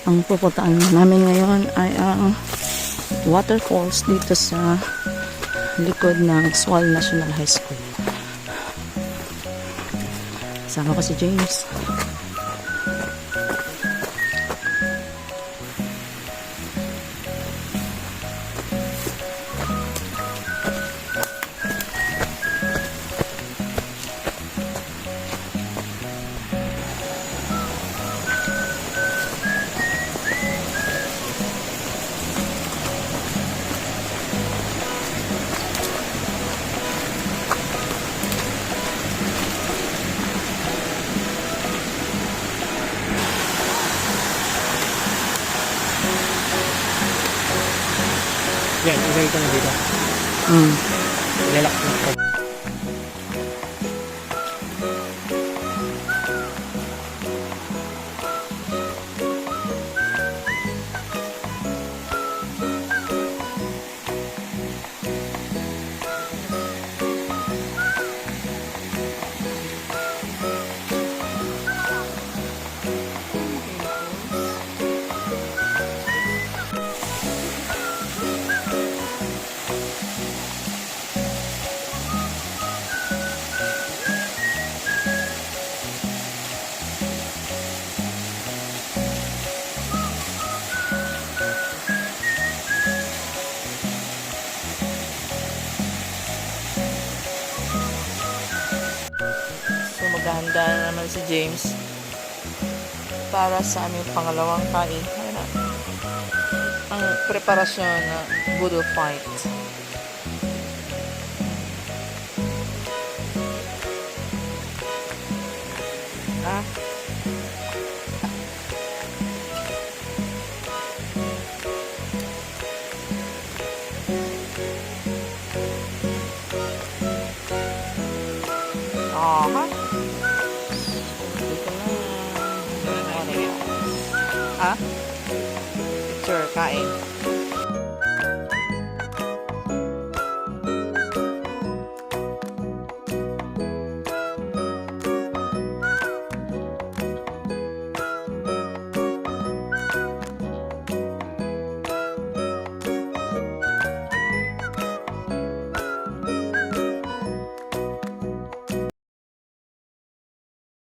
Ang pupuntaan namin ngayon ay ang Waterfalls dito sa likod ng Sual National High School. Sama ko si James. Yan, ilagay ko na dito. Relax na ko. Maghahanda na naman si James para sa aming pangalawang kain. Ang preparasyon na budo fight. Picture, kain.